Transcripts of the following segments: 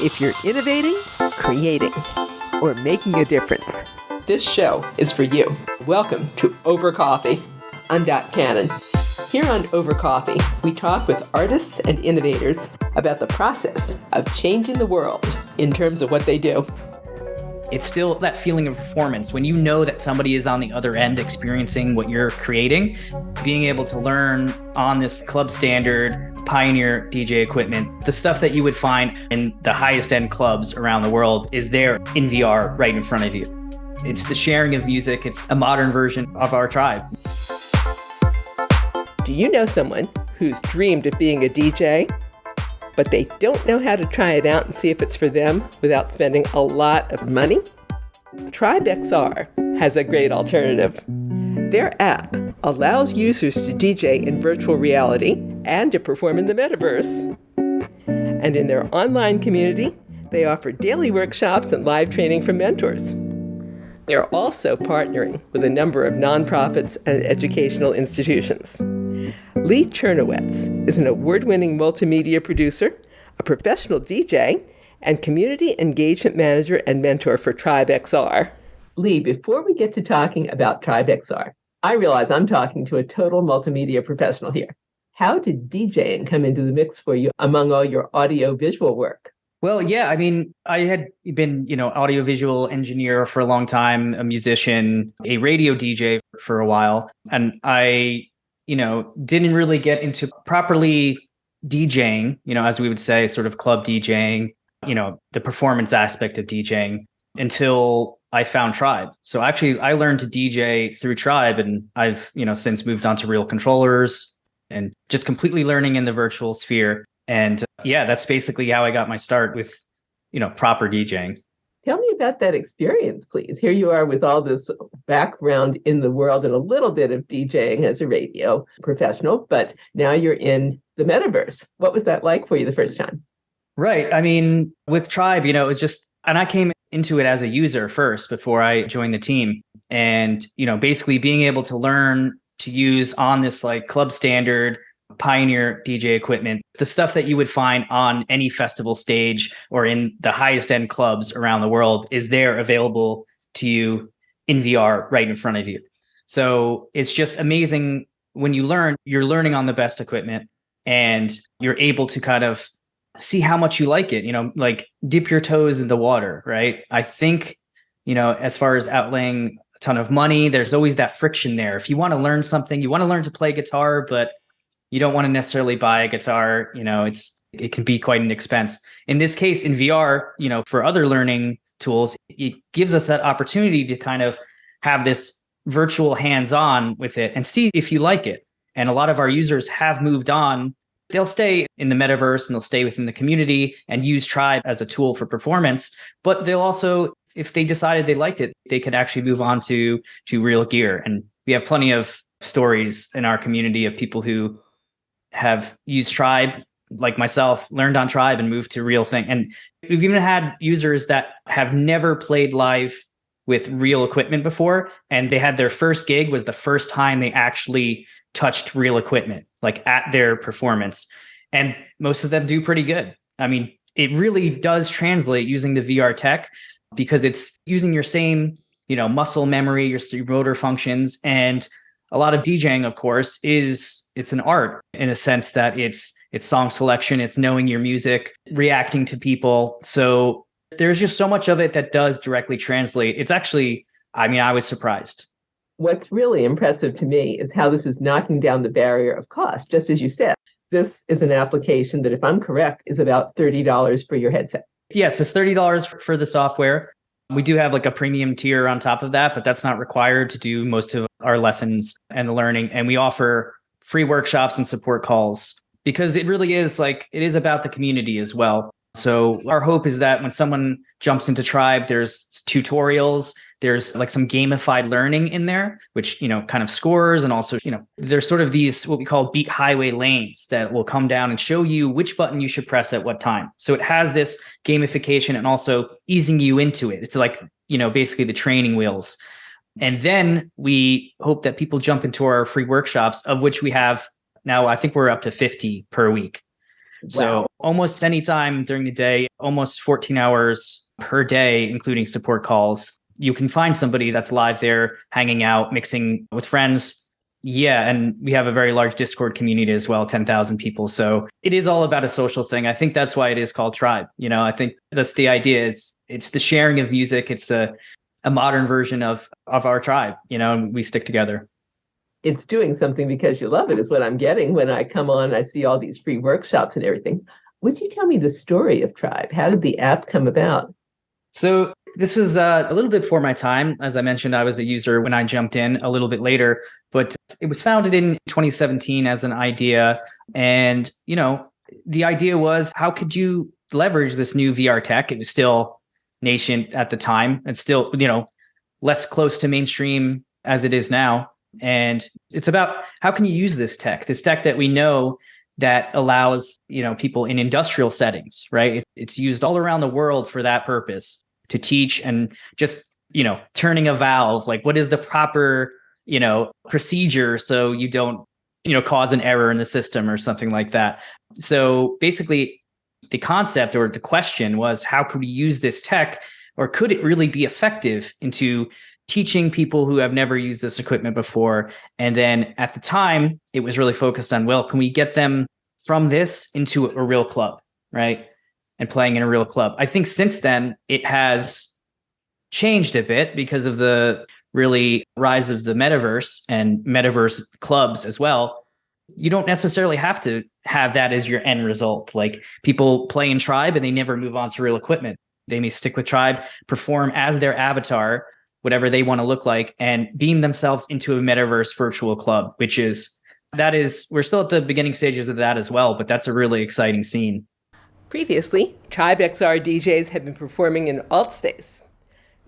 If you're innovating, creating, or making a difference, this show is for you. Welcome to Over Coffee. I'm Dot Cannon. Here on Over Coffee, we talk with artists and innovators about the process of changing the world in terms of what they do. It's still that feeling of performance when you know that somebody is on the other end experiencing what you're creating. Being able to learn on this club standard Pioneer DJ equipment, the stuff that you would find in the highest end clubs around the world is there in VR right in front of you. It's the sharing of music. It's a modern version of our tribe. Do you know someone who's dreamed of being a DJ, but they don't know how to try it out and see if it's for them without spending a lot of money? Tribe XR has a great alternative. Their app allows users to DJ in virtual reality and to perform in the metaverse. And in their online community, they offer daily workshops and live training from mentors. They're also partnering with a number of nonprofits and educational institutions. Lee Chernowetz is an award-winning multimedia producer, a professional DJ, and community engagement manager and mentor for Tribe XR. Lee, before we get to talking about Tribe XR, I realize I'm talking to a total multimedia professional here. How did DJing come into the mix for you among all your audio-visual work? Well, yeah, I had been, audiovisual engineer for a long time, a musician, a radio DJ for a while. And I, didn't really get into properly DJing, as we would say, sort of club DJing, the performance aspect of DJing until I found Tribe. So actually, I learned to DJ through Tribe, and I've, since moved on to real controllers and just completely learning in the virtual sphere. And that's basically how I got my start with, proper DJing. Tell me about that experience, please. Here you are with all this background in the world and a little bit of DJing as a radio professional, but now you're in the metaverse. What was that like for you the first time? Right. With Tribe, it was just, and I came into it as a user first before I joined the team. And, basically being able to learn to use on this like club standard Pioneer DJ equipment, the stuff that you would find on any festival stage or in the highest end clubs around the world is there available to you in VR right in front of you. So it's just amazing when you learn, you're learning on the best equipment and you're able to kind of see how much you like it, like dip your toes in the water, right? I think, as far as outlaying a ton of money, there's always that friction there. If you want to learn something, you want to learn to play guitar, but you don't want to necessarily buy a guitar, it can be quite an expense. In this case, in VR, for other learning tools, it gives us that opportunity to kind of have this virtual hands-on with it and see if you like it. And a lot of our users have moved on. They'll stay in the metaverse and they'll stay within the community and use Tribe as a tool for performance. But they'll also, if they decided they liked it, they could actually move on to real gear. And we have plenty of stories in our community of people who have used Tribe, like myself, learned on Tribe and moved to real thing. And we've even had users that have never played live with real equipment before. And they had their first gig was the first time they actually touched real equipment, like at their performance. And most of them do pretty good. It really does translate using the VR tech because it's using your same, muscle memory, your motor functions. And a lot of DJing, of course, it's an art in a sense that it's song selection, it's knowing your music, reacting to people. So there's just so much of it that does directly translate. It's actually, I was surprised. What's really impressive to me is how this is knocking down the barrier of cost. Just as you said, this is an application that, if I'm correct, is about $30 for your headset. Yes, it's $30 for the software. We do have like a premium tier on top of that, but that's not required to do most of our lessons and the learning. And we offer free workshops and support calls because it really is it is about the community as well. So our hope is that when someone jumps into Tribe, there's tutorials, there's like some gamified learning in there, which, kind of scores. And also, there's sort of these, what we call beat highway lanes that will come down and show you which button you should press at what time. So it has this gamification and also easing you into it. It's like, basically the training wheels. And then we hope that people jump into our free workshops, of which we have now, I think we're up to 50 per week. So almost any time during the day, almost 14 hours per day, including support calls, you can find somebody that's live there, hanging out, mixing with friends. Yeah. And we have a very large Discord community as well, 10,000 people. So it is all about a social thing. I think that's why it is called Tribe. I think that's the idea. It's the sharing of music. It's a modern version of our tribe, and we stick together. It's doing something because you love it is what I'm getting when I come on. I see all these free workshops and everything. Would you tell me the story of Tribe? How did the app come about? So this was a little bit before my time. As I mentioned, I was a user when I jumped in a little bit later, but it was founded in 2017 as an idea. And, the idea was, how could you leverage this new VR tech? It was still nascent at the time. It's still, less close to mainstream as it is now. And it's about how can you use this tech that we know that allows, people in industrial settings, right? It's used all around the world for that purpose, to teach and just, turning a valve, like what is the proper, procedure so you don't, cause an error in the system or something like that. So basically the concept or the question was, how could we use this tech, or could it really be effective into teaching people who have never used this equipment before? And then at the time, it was really focused on, well, can we get them from this into a real club, right? And playing in a real club. I think since then, it has changed a bit because of the really rise of the metaverse and metaverse clubs as well. You don't necessarily have to have that as your end result. Like, people play in Tribe and they never move on to real equipment. They may stick with Tribe, perform as their avatar, whatever they want to look like, and beam themselves into a metaverse virtual club, we're still at the beginning stages of that as well, but that's a really exciting scene. Previously, Tribe XR DJs have been performing in AltSpace.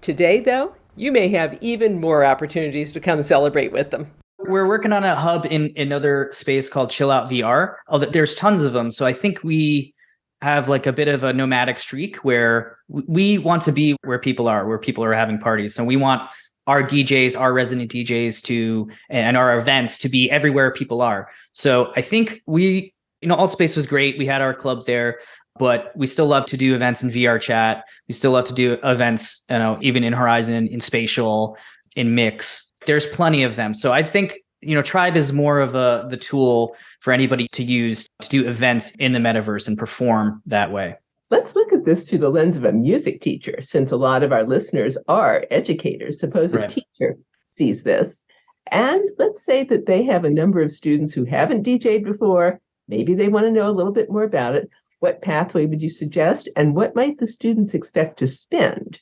Today, though, you may have even more opportunities to come celebrate with them. We're working on a hub in another space called Chill Out VR. Although there's tons of them. So I think we have like a bit of a nomadic streak where we want to be where people are having parties. So we want our DJs, our resident DJs and our events to be everywhere people are. So I think AltSpace was great. We had our club there, but we still love to do events in VR chat. We still love to do events, even in Horizon, in Spatial, in Mix. There's plenty of them. So I think, Tribe is more of the tool for anybody to use to do events in the metaverse and perform that way. Let's look at this through the lens of a music teacher, since a lot of our listeners are educators. Suppose a teacher sees this, and let's say that they have a number of students who haven't DJed before. Maybe they want to know a little bit more about it. What pathway would you suggest, and what might the students expect to spend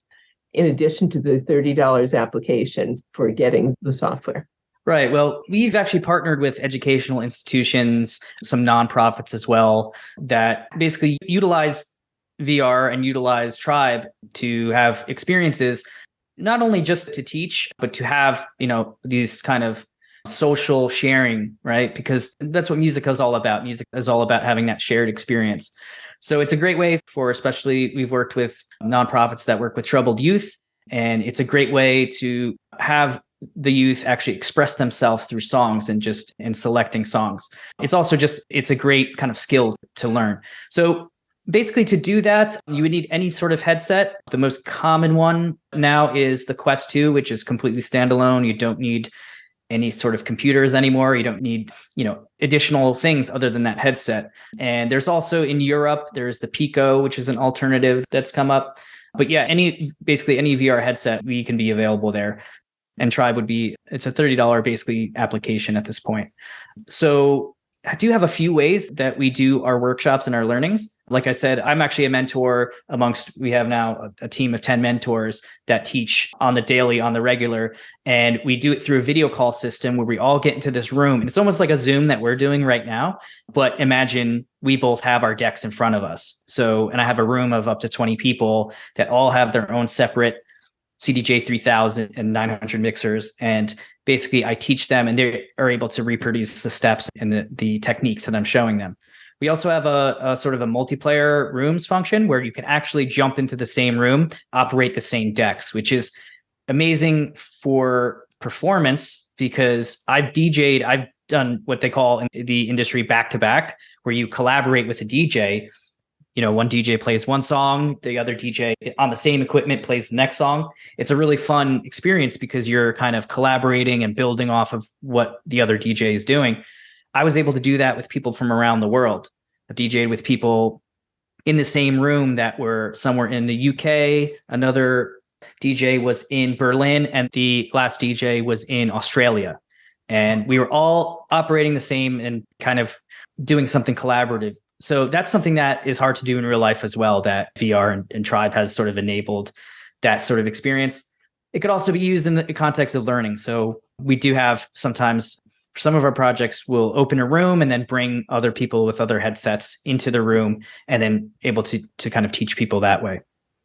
in addition to the $30 application for getting the software? Right. Well, we've actually partnered with educational institutions, some nonprofits as well, that basically utilize VR and utilize Tribe to have experiences, not only just to teach, but to have, these kind of social sharing, right? Because that's what music is all about. Music is all about having that shared experience. So it's a great way especially we've worked with nonprofits that work with troubled youth. And it's a great way to have the youth actually express themselves through songs and selecting songs. It's a great kind of skill to learn. So basically, to do that, you would need any sort of headset. The most common one now is the Quest 2, which is completely standalone. You don't need any sort of computers anymore. You don't need, additional things other than that headset. And there's also in Europe, there's the Pico, which is an alternative that's come up. But yeah, basically any VR headset, we can be available there. And Tribe it's a $30 basically application at this point. So I do have a few ways that we do our workshops and our learnings. Like I said, I'm actually a mentor we have now a team of 10 mentors that teach on the daily, on the regular. And we do it through a video call system where we all get into this room. It's almost like a Zoom that we're doing right now. But imagine we both have our decks in front of us. And I have a room of up to 20 people that all have their own separate CDJ 3000 and 900 mixers. And basically I teach them and they are able to reproduce the steps and the techniques that I'm showing them. We also have a sort of a multiplayer rooms function where you can actually jump into the same room, operate the same decks, which is amazing for performance because I've done what they call in the industry back to back, where you collaborate with a DJ. One DJ plays one song, the other DJ on the same equipment plays the next song. It's a really fun experience because you're kind of collaborating and building off of what the other DJ is doing. I was able to do that with people from around the world. I've DJed with people in the same room that were somewhere in the UK. Another DJ was in Berlin, and the last DJ was in Australia. And we were all operating the same and kind of doing something collaborative. So that's something that is hard to do in real life as well, that VR and Tribe has sort of enabled that sort of experience. It could also be used in the context of learning. So we do have sometimes, for some of our projects, we'll open a room and then bring other people with other headsets into the room and then able to kind of teach people that way.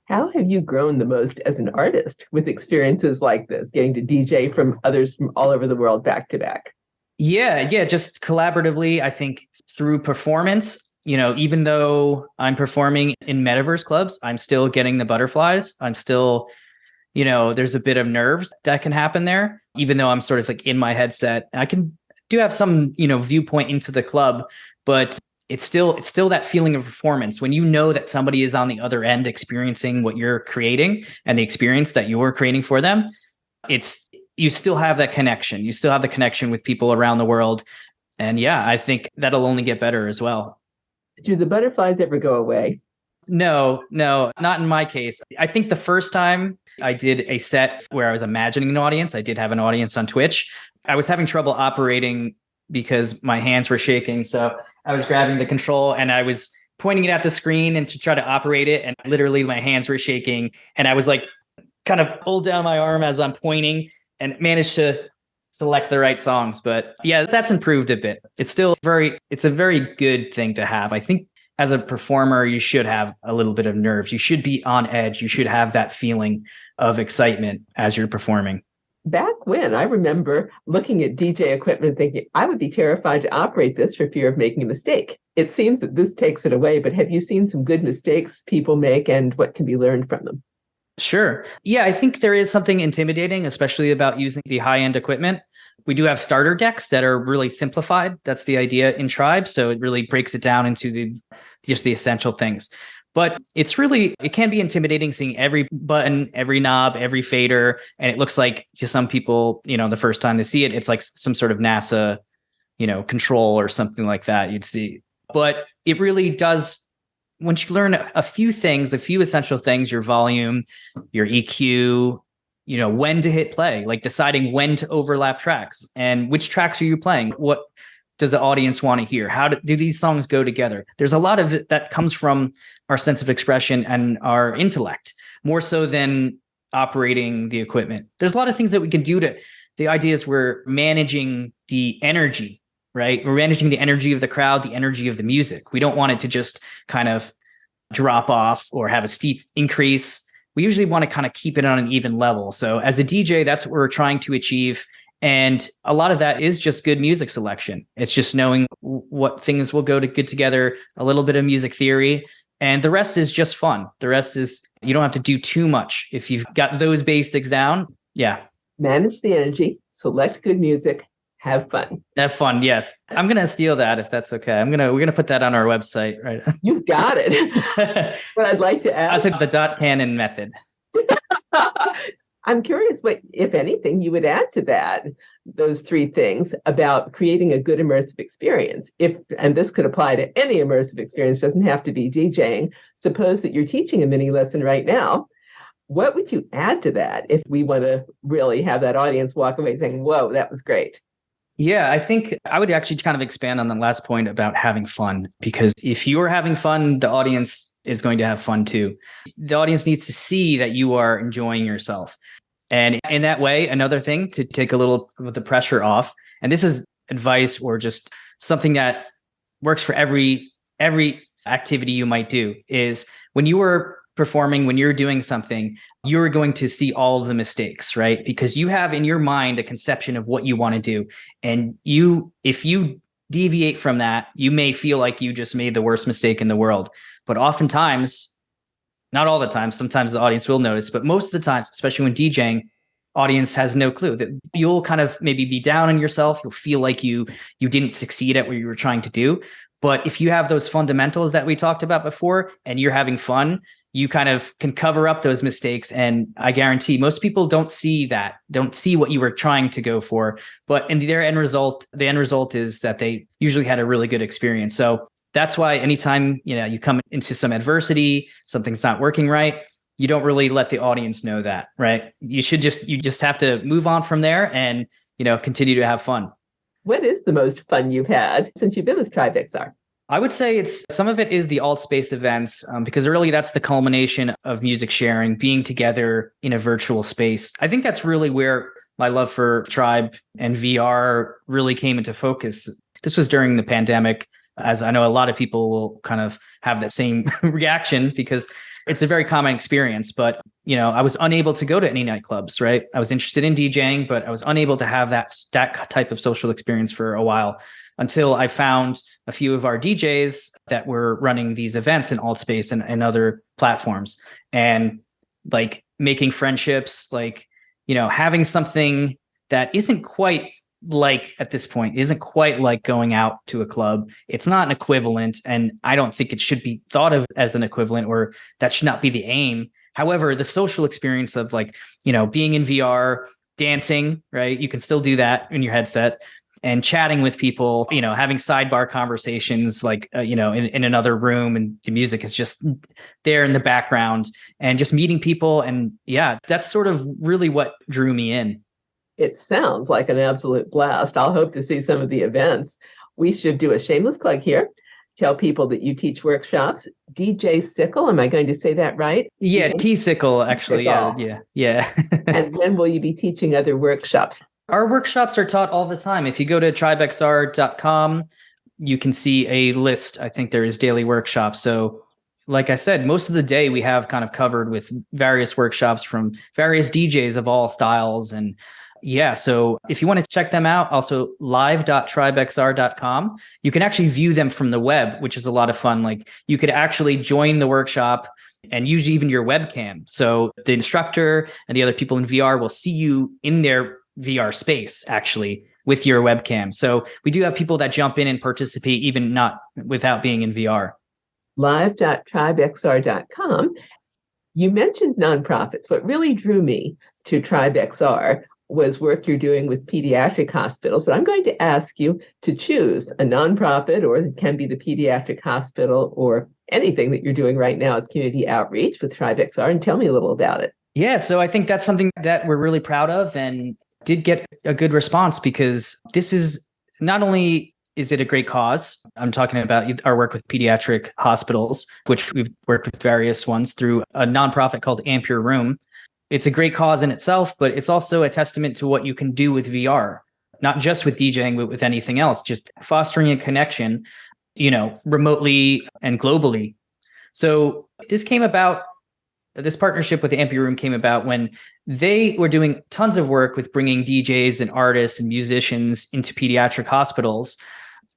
How have you grown the most as an artist with experiences like this, getting to DJ from others from all over the world back to back? Yeah, just collaboratively, I think through performance. Even though I'm performing in metaverse clubs, I'm still getting the butterflies. I'm still, there's a bit of nerves that can happen there, even though I'm sort of like in my headset. I do have some, viewpoint into the club, but it's still that feeling of performance when you know that somebody is on the other end experiencing what you're creating and the experience that you're creating for them. You still have that connection. You still have the connection with people around the world. And yeah, I think that'll only get better as well. Do the butterflies ever go away? No, not in my case. I think the first time I did a set where I was imagining an audience, I did have an audience on Twitch. I was having trouble operating because my hands were shaking. So I was grabbing the control and I was pointing it at the screen and to try to operate it. And literally my hands were shaking. And I was like, kind of hold down my arm as I'm pointing and managed to select the right songs. But yeah, that's improved a bit. It's a very good thing to have. I think as a performer, you should have a little bit of nerves. You should be on edge. You should have that feeling of excitement as you're performing. Back when, I remember looking at DJ equipment thinking, I would be terrified to operate this for fear of making a mistake. It seems that this takes it away, but have you seen some good mistakes people make and what can be learned from them? Sure. Yeah, I think there is something intimidating, especially about using the high-end equipment. We do have starter decks that are really simplified. That's the idea in Tribe. So it really breaks it down into just the essential things. But it can be intimidating seeing every button, every knob, every fader. And it looks like to some people, the first time they see it, it's like some sort of NASA, control or something like that you'd see. But it really does. Once you learn a few essential things, your volume, your EQ, when to hit play, like deciding when to overlap tracks and which tracks are you playing? What does the audience want to hear? How do these songs go together? There's a lot of it that comes from our sense of expression and our intellect, more so than operating the equipment. There's a lot of things that we can do the idea is we're managing the energy, right? We're managing the energy of the crowd, the energy of the music. We don't want it to just kind of drop off or have a steep increase. We usually want to kind of keep it on an even level. So as a DJ, that's what we're trying to achieve. And a lot of that is just good music selection. It's just knowing what things will go good together, a little bit of music theory, and the rest is just fun. The rest is, you don't have to do too much. If you've got those basics down, yeah. Manage the energy, select good music, have fun. Have fun, yes. I'm going to steal that if that's okay. We're going to put that on our website, right? You got it. But I'd like to ask. That's the dot cannon method. I'm curious what, if anything, you would add to that, those three things about creating a good immersive experience. And this could apply to any immersive experience, doesn't have to be DJing. Suppose that you're teaching a mini lesson right now. What would you add to that if we want to really have that audience walk away saying, whoa, that was great? Yeah, I think I would actually kind of expand on the last point about having fun, because if you're having fun, the audience is going to have fun too. The audience needs to see that you are enjoying yourself. And in that way, another thing to take a little of the pressure off, and this is advice or just something that works for every activity you might do, is when you are performing, when you're doing something, you're going to see all of the mistakes, right? Because you have in your mind a conception of what you want to do. And if you deviate from that, you may feel like you just made the worst mistake in the world. But oftentimes, not all the time, sometimes the audience will notice, but most of the times, especially when DJing, audience has no clue. That you'll kind of maybe be down on yourself. You'll feel like you didn't succeed at what you were trying to do. But if you have those fundamentals that we talked about before and you're having fun, you kind of can cover up those mistakes. And I guarantee most people don't see what you were trying to go for. But in their end result, the end result is that they usually had a really good experience. So that's why anytime, you come into some adversity, something's not working right, you don't really let the audience know that, right? You just have to move on from there and, continue to have fun. What is the most fun you've had since you've been with TribeXR? I would say some of it is the alt space events, because really that's the culmination of music sharing, being together in a virtual space. I think that's really where my love for Tribe and VR really came into focus. This was during the pandemic, as I know a lot of people will kind of have that same reaction because it's a very common experience. But, I was unable to go to any nightclubs, right? I was interested in DJing, but I was unable to have that type of social experience for a while until I found a few of our DJs that were running these events in Altspace and other platforms, and like making friendships, like, having something that isn't quite like at this point, isn't quite like going out to a club. It's not an equivalent. And I don't think it should be thought of as an equivalent, or that should not be the aim. However, the social experience of being in VR, dancing, right? You can still do that in your headset, and chatting with people, having sidebar conversations, in another room, and the music is just there in the background, and just meeting people. And yeah, that's sort of really what drew me in. It sounds like an absolute blast. I'll hope to see some of the events. We should do a shameless plug here. Tell people that you teach workshops. DJ Sickle, am I going to say that right? Yeah, T Sickle, actually. Sickle. Yeah. And when will you be teaching other workshops? Our workshops are taught all the time. If you go to tribexr.com, you can see a list. I think there is daily workshops. So like I said, most of the day we have kind of covered with various workshops from various DJs of all styles. And yeah, so if you want to check them out, also live.tribexr.com, you can actually view them from the web, which is a lot of fun. Like you could actually join the workshop and use even your webcam. So the instructor and the other people in VR will see you in their VR space, actually, with your webcam. So we do have people that jump in and participate, even not without being in VR. Live.tribexr.com. You mentioned nonprofits. What really drew me to TribeXR was work you're doing with pediatric hospitals, but I'm going to ask you to choose a nonprofit, or it can be the pediatric hospital, or anything that you're doing right now as community outreach with TribeXR, and tell me a little about it. Yeah, so I think that's something that we're really proud of and did get a good response, because this is not only is it a great cause. I'm talking about our work with pediatric hospitals, which we've worked with various ones through a nonprofit called Ampere Room. It's a great cause in itself, but it's also a testament to what you can do with VR, not just with DJing, but with anything else, just fostering a connection, remotely and globally. So this partnership with the Ampere Room came about when they were doing tons of work with bringing DJs and artists and musicians into pediatric hospitals.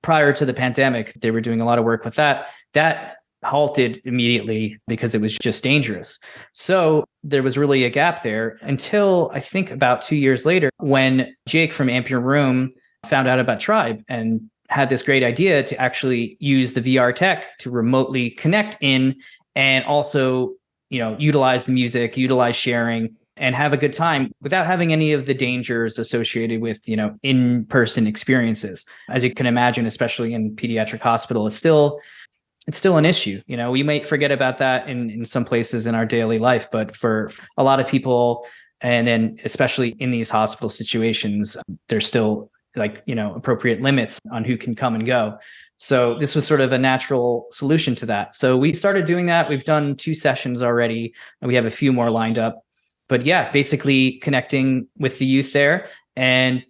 Prior to the pandemic, they were doing a lot of work with that. That halted immediately because it was just dangerous. So there was really a gap there until I think about 2 years later, when Jake from Ampere Room found out about Tribe and had this great idea to actually use the VR tech to remotely connect in, and also, utilize the music, utilize sharing, and have a good time without having any of the dangers associated with, in-person experiences. As you can imagine, especially in pediatric hospital, it's still an issue. We might forget about that in some places in our daily life, but for a lot of people, and then especially in these hospital situations, there's still appropriate limits on who can come and go. So this was sort of a natural solution to that. So we started doing that. We've done 2 sessions already, and we have a few more lined up. But yeah, basically connecting with the youth there and,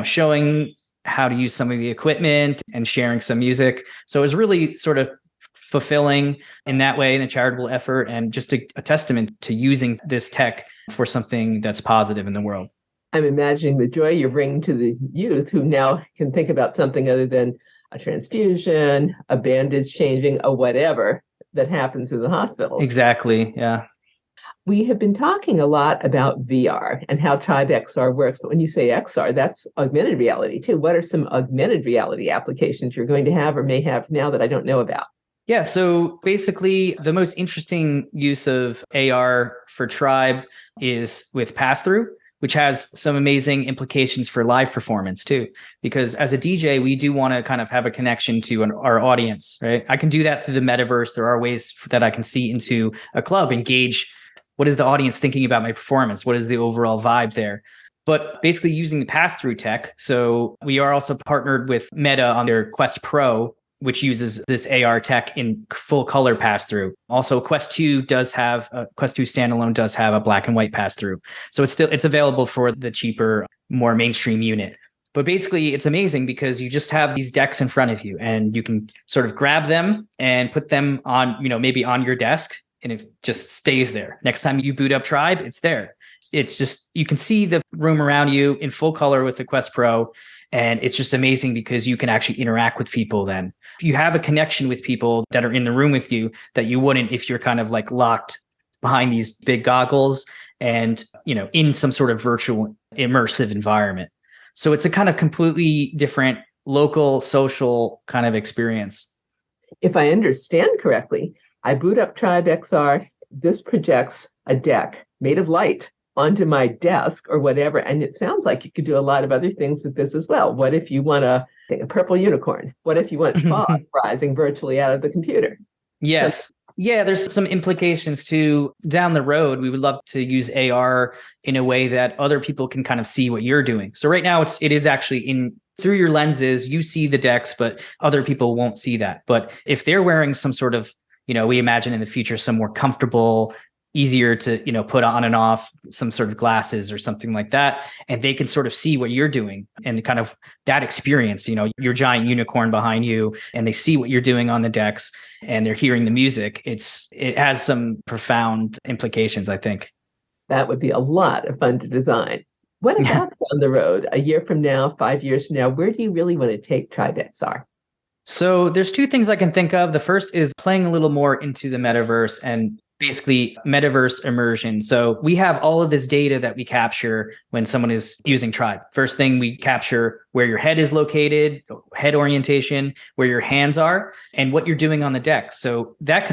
showing how to use some of the equipment and sharing some music. So it was really sort of fulfilling in that way, in a charitable effort, and just a testament to using this tech for something that's positive in the world. I'm imagining the joy you're bringing to the youth, who now can think about something other than a transfusion, a bandage changing, a whatever that happens in the hospitals. Exactly. Yeah. We have been talking a lot about VR and how Tribe XR works, but when you say XR, that's augmented reality too. What are some augmented reality applications you're going to have or may have now that I don't know about? Yeah, so basically, the most interesting use of AR for Tribe is with pass-through, which has some amazing implications for live performance too. Because as a DJ, we do want to kind of have a connection to our audience, right? I can do that through the metaverse. There are ways that I can see into a club, engage what is the audience thinking about my performance? What is the overall vibe there? But basically using the pass-through tech. So we are also partnered with Meta on their Quest Pro, which uses this AR tech in full color pass-through. Also, Quest 2 standalone does have a black and white pass-through. So it's available for the cheaper, more mainstream unit. But basically, it's amazing because you just have these decks in front of you and you can sort of grab them and put them on, maybe on your desk, and it just stays there. Next time you boot up Tribe, it's there. It's just, you can see the room around you in full color with the Quest Pro. And it's just amazing because you can actually interact with people then. If you have a connection with people that are in the room with you that you wouldn't if you're kind of like locked behind these big goggles and, in some sort of virtual immersive environment. So it's a kind of completely different local social kind of experience. If I understand correctly, I boot up Tribe XR. This projects a deck made of light onto my desk or whatever. And it sounds like you could do a lot of other things with this as well. What if you want a purple unicorn? What if you want fog rising virtually out of the computer? Yes. Yeah, there's some implications too. Down the road, we would love to use AR in a way that other people can kind of see what you're doing. So right now it is actually through your lenses, you see the decks, but other people won't see that. But if they're wearing some sort of, we imagine in the future, some more comfortable, easier to, put on and off, some sort of glasses or something like that. And they can sort of see what you're doing and kind of that experience, your giant unicorn behind you, and they see what you're doing on the decks and they're hearing the music. It has some profound implications, I think. That would be a lot of fun to design. What about down the road, a year from now, 5 years from now, where do you really want to take Tribe XR? So there's two things I can think of. The first is playing a little more into the metaverse and basically metaverse immersion. So we have all of this data that we capture when someone is using Tribe. First thing, we capture where your head is located, head orientation, where your hands are, and what you're doing on the deck. So that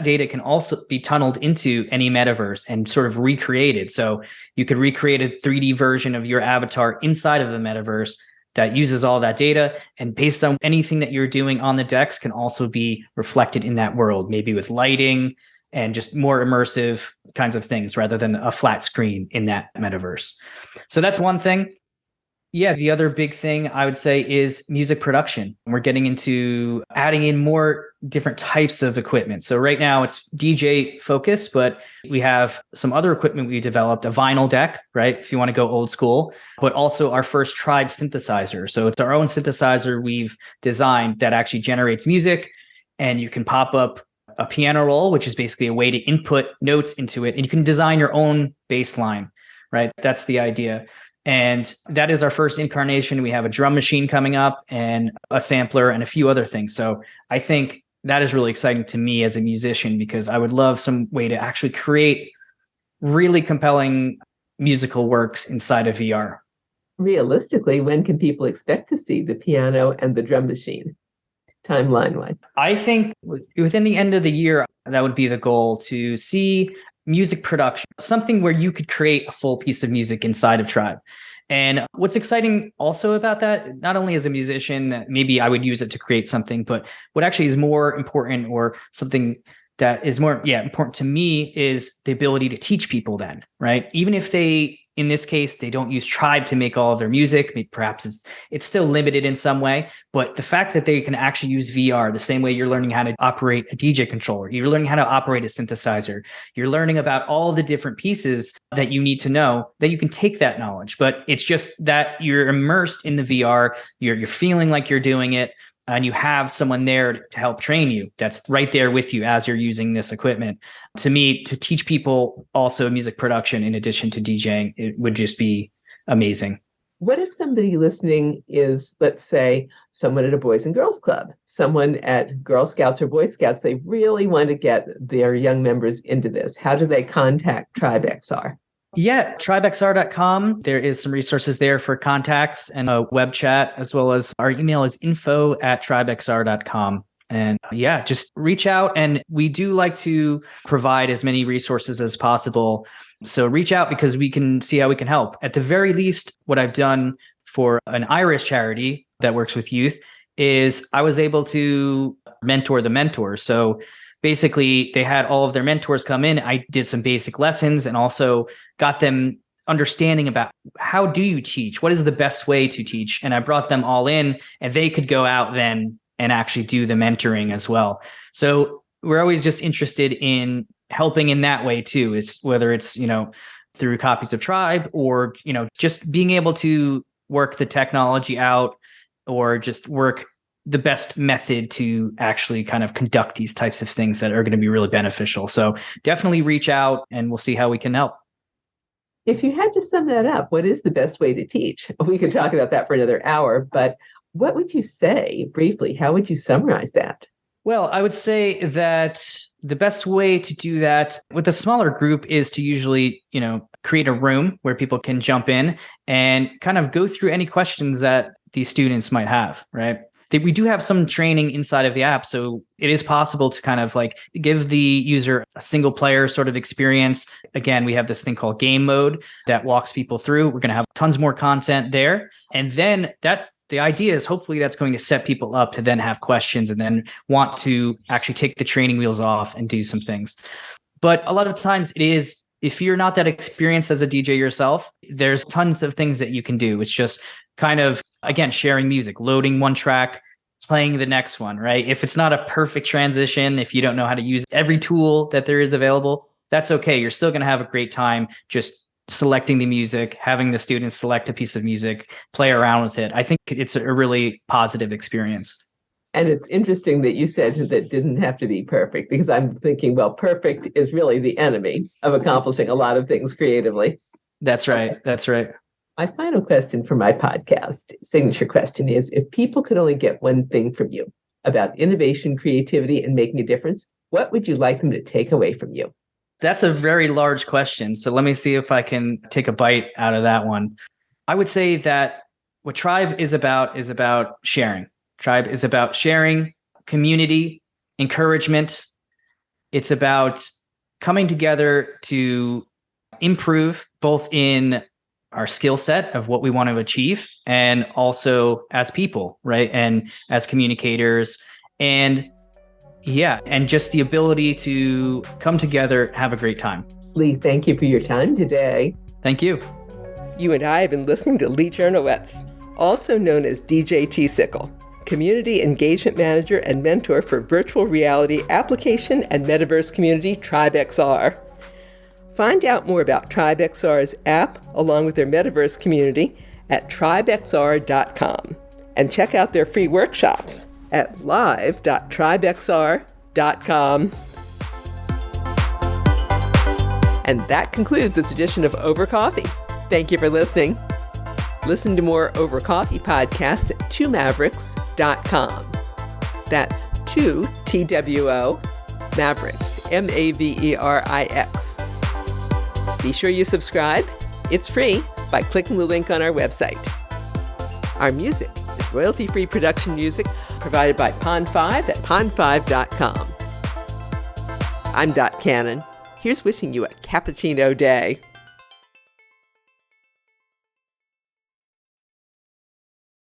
data can also be tunneled into any metaverse and sort of recreated. So you could recreate a 3D version of your avatar inside of the metaverse that uses all that data, and based on anything that you're doing on the decks can also be reflected in that world, maybe with lighting and just more immersive kinds of things rather than a flat screen in that metaverse. So that's one thing. Yeah, the other big thing I would say is music production. We're getting into adding in more different types of equipment. So right now it's DJ focused, but we have some other equipment we developed, a vinyl deck, right? If you want to go old school, but also our first Tribe synthesizer. So it's our own synthesizer we've designed that actually generates music, and you can pop up a piano roll, which is basically a way to input notes into it. And you can design your own bass line, right? That's the idea. And that is our first incarnation. We have a drum machine coming up and a sampler and a few other things. So I think that is really exciting to me as a musician, because I would love some way to actually create really compelling musical works inside of VR. Realistically, when can people expect to see the piano and the drum machine, timeline-wise? I think within the end of the year, that would be the goal, to see music production, something where you could create a full piece of music inside of Tribe. And what's exciting also about that, not only as a musician, maybe I would use it to create something, but what actually is more important, or something that is more important to me, is the ability to teach people then, right? Even if they, in this case, they don't use Tribe to make all of their music, perhaps it's still limited in some way, but the fact that they can actually use VR the same way you're learning how to operate a DJ controller, you're learning how to operate a synthesizer, you're learning about all the different pieces that you need to know, that you can take that knowledge, but it's just that you're immersed in the VR, you're feeling like you're doing it, and you have someone there to help train you that's right there with you as you're using this equipment. To me, to teach people also music production in addition to DJing, it would just be amazing. What if somebody listening is, let's say, someone at a Boys and Girls Club, someone at Girl Scouts or Boy Scouts? They really want to get their young members into this. How do they contact Tribe XR? Yeah, tribexr.com. There is some resources there for contacts and a web chat, as well as our email is info@tribexr.com. And yeah, just reach out. And we do like to provide as many resources as possible. So reach out because we can see how we can help. At the very least, what I've done for an Irish charity that works with youth is I was able to mentor the mentors. So basically, they had all of their mentors come in. I did some basic lessons and also got them understanding about how do you teach? What is the best way to teach? And I brought them all in and they could go out then and actually do the mentoring as well. So we're always just interested in helping in that way too, is whether it's, through copies of Tribe or, just being able to work the technology out or just work the best method to actually kind of conduct these types of things that are going to be really beneficial. So definitely reach out and we'll see how we can help. If you had to sum that up, what is the best way to teach? We could talk about that for another hour, but what would you say briefly? How would you summarize that? Well, I would say that the best way to do that with a smaller group is to usually, create a room where people can jump in and kind of go through any questions that these students might have, right? We do have some training inside of the app, so it is possible to kind of like give the user a single player sort of experience. Again, we have this thing called game mode that walks people through. We're going to have tons more content there. And then that's the idea is hopefully that's going to set people up to then have questions and then want to actually take the training wheels off and do some things. But a lot of times it is, if you're not that experienced as a DJ yourself, there's tons of things that you can do. It's just kind of, again, sharing music, loading one track, playing the next one, right? If it's not a perfect transition, if you don't know how to use every tool that there is available, that's okay. You're still going to have a great time just selecting the music, having the students select a piece of music, play around with it. I think it's a really positive experience. And it's interesting that you said that didn't have to be perfect, because I'm thinking, well, perfect is really the enemy of accomplishing a lot of things creatively. That's right. That's right. My final question for my podcast, signature question, is if people could only get one thing from you about innovation, creativity, and making a difference, what would you like them to take away from you? That's a very large question. So let me see if I can take a bite out of that one. I would say that what Tribe is about sharing. Tribe is about sharing, community, encouragement. It's about coming together to improve both in our skill set of what we want to achieve and also as people, right? And as communicators and just the ability to come together, have a great time. Lee, thank you for your time today. Thank you. You and I have been listening to Lee Chernowetz, also known as DJ T-Sickle, Community Engagement Manager and Mentor for Virtual Reality Application and Metaverse Community Tribe XR. Find out more about Tribe XR's app along with their Metaverse community at tribexr.com and check out their free workshops at live.tribexr.com. And that concludes this edition of Over Coffee. Thank you for listening. Listen to more Over Coffee podcasts at twomavericks.com. That's 2 TWO Mavericks, Maverix. Be sure you subscribe. It's free by clicking the link on our website. Our music is royalty-free production music provided by Pond5 at pond5.com. I'm Dot Cannon. Here's wishing you a cappuccino day.